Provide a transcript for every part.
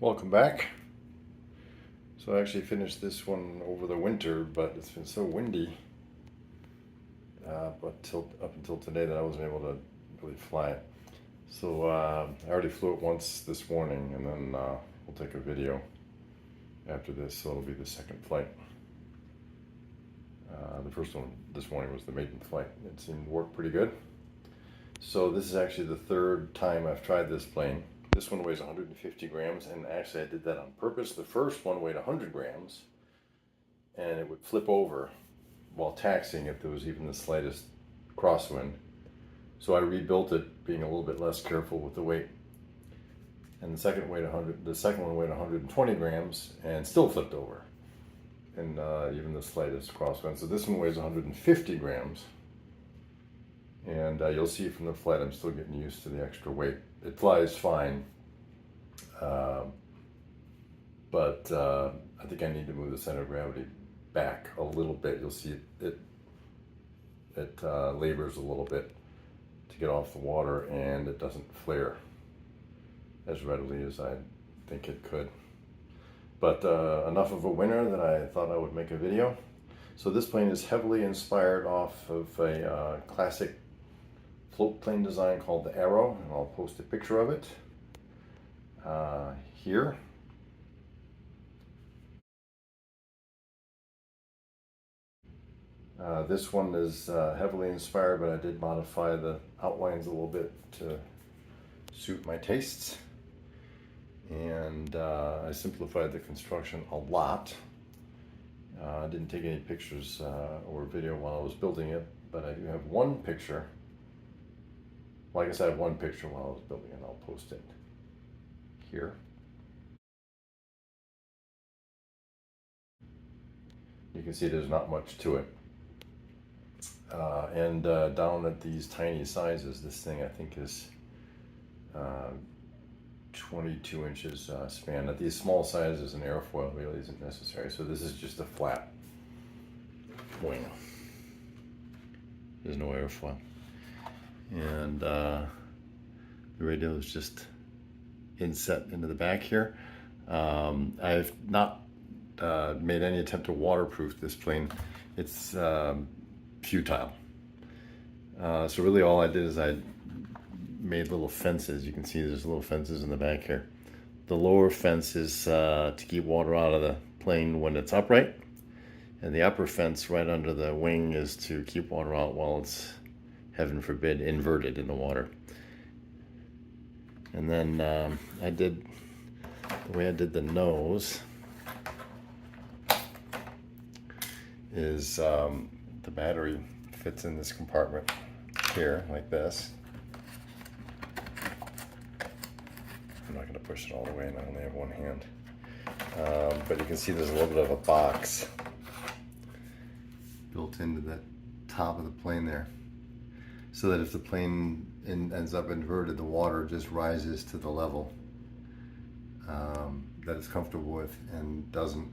Welcome back. So I actually finished this one over the winter, but it's been so windy up until today that I wasn't able to really fly it. So I already flew it once this morning, and then we'll take a video after this, so it'll be the second flight. The first one this morning was the maiden flight. It seemed to work pretty good. So this is actually the third time I've tried this plane. This one weighs 150 grams, and actually I did that on purpose. The first one weighed 100 grams, and it would flip over while taxiing if there was even the slightest crosswind. So I rebuilt it, being a little bit less careful with the weight. And the second one weighed 120 grams and still flipped over, and even the slightest crosswind. So this one weighs 150 grams. And you'll see from the flight, I'm still getting used to the extra weight. It flies fine, but I think I need to move the center of gravity back a little bit. You'll see it labors a little bit to get off the water, and it doesn't flare as readily as I think it could. But enough of a winner that I thought I would make a video. So this plane is heavily inspired off of a classic float plane design called the Arrow, and I'll post a picture of it here. This one is heavily inspired, but I did modify the outlines a little bit to suit my tastes, and I simplified the construction a lot. I didn't take any pictures or video while I was building it, but I do have one picture. Well, I guess I have one picture while I was building it. I'll post it here. You can see there's not much to it. And down at these tiny sizes, this thing I think is 22 inches span. At these small sizes, an airfoil really isn't necessary. So this is just a flat wing. There's no airfoil. And the radio is just inset into the back here. I've not made any attempt to waterproof this plane. It's futile. So really all I did is I made little fences. You can see there's little fences in the back here. The lower fence is to keep water out of the plane when it's upright, and the upper fence right under the wing is to keep water out while it's, heaven forbid, inverted in the water. And then the way I did the nose is the battery fits in this compartment here like this. I'm not going to push it all the way, and I only have one hand. But you can see there's a little bit of a box built into the top of the plane there, so that if the plane ends up inverted, the water just rises to the level that it's comfortable with, and doesn't.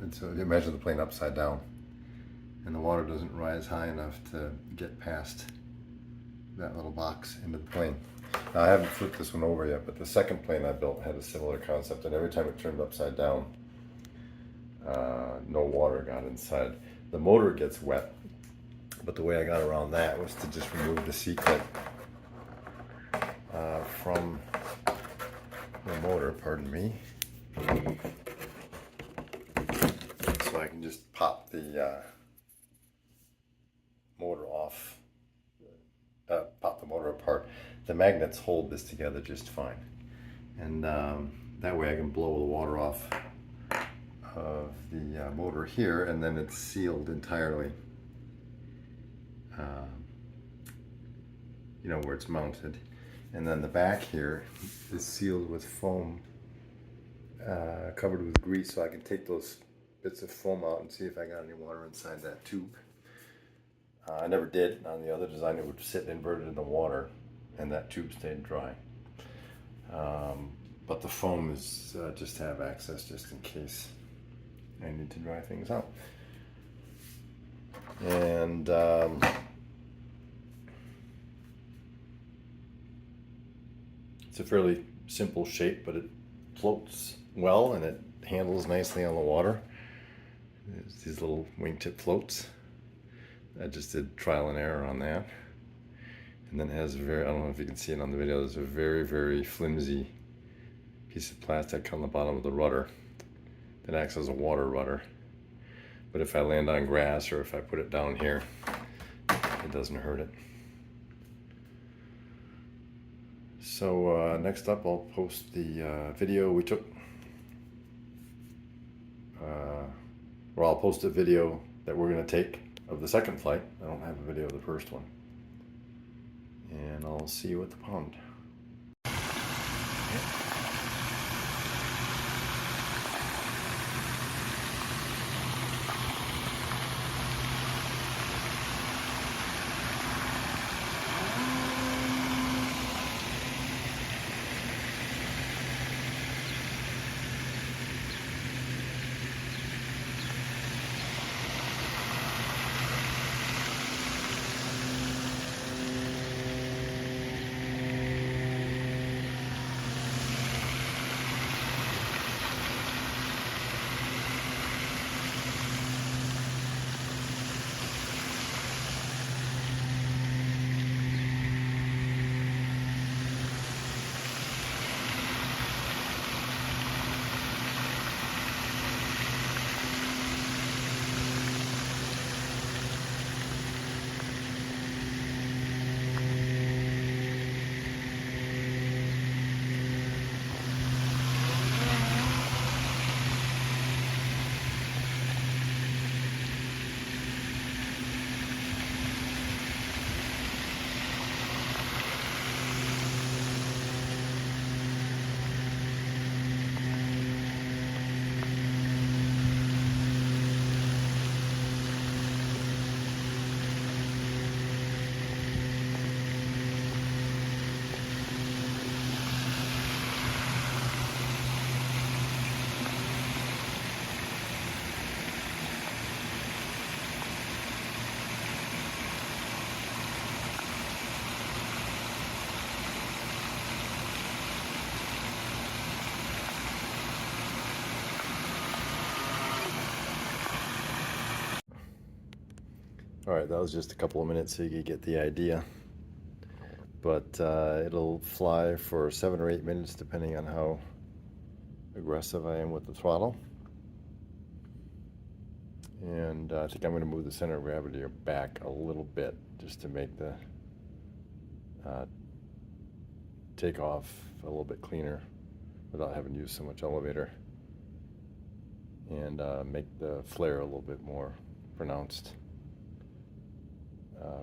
And so imagine the plane upside down, and the water doesn't rise high enough to get past that little box into the plane. Now, I haven't flipped this one over yet, but the second plane I built had a similar concept, and every time it turned upside down, no water got inside. The motor gets wet, but the way I got around that was to just remove the C-clip from the motor, pardon me. So I can just pop the motor off, pop the motor apart. The magnets hold this together just fine. And that way I can blow the water off of the motor here, and then it's sealed entirely. You know, where it's mounted. And then the back here is sealed with foam, covered with grease, so I can take those bits of foam out and see if I got any water inside that tube. I never did. On the other design, it would sit inverted in the water, and that tube stayed dry. But the foam is just to have access, just in case I need to dry things out. And it's a fairly simple shape, but it floats well and it handles nicely on the water. There's these little wingtip floats. I just did trial and error on that. And then it has a very, I don't know if you can see it on the video, there's a very, very flimsy piece of plastic on the bottom of the rudder that acts as a water rudder. But if I land on grass or if I put it down here, it doesn't hurt it. So next up I'll post the video we took, or I'll post a video that we're going to take of the second flight. I don't have a video of the first one. And I'll see you at the pond. Alright, that was just a couple of minutes so you could get the idea. But it'll fly for 7 or 8 minutes depending on how aggressive I am with the throttle. And I think I'm going to move the center of gravity back a little bit just to make the takeoff a little bit cleaner without having to use so much elevator. And make the flare a little bit more pronounced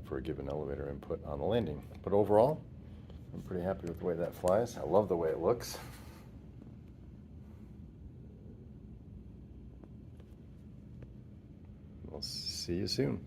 for a given elevator input on the landing. But overall, I'm pretty happy with the way that flies. I love the way it looks. We'll see you soon.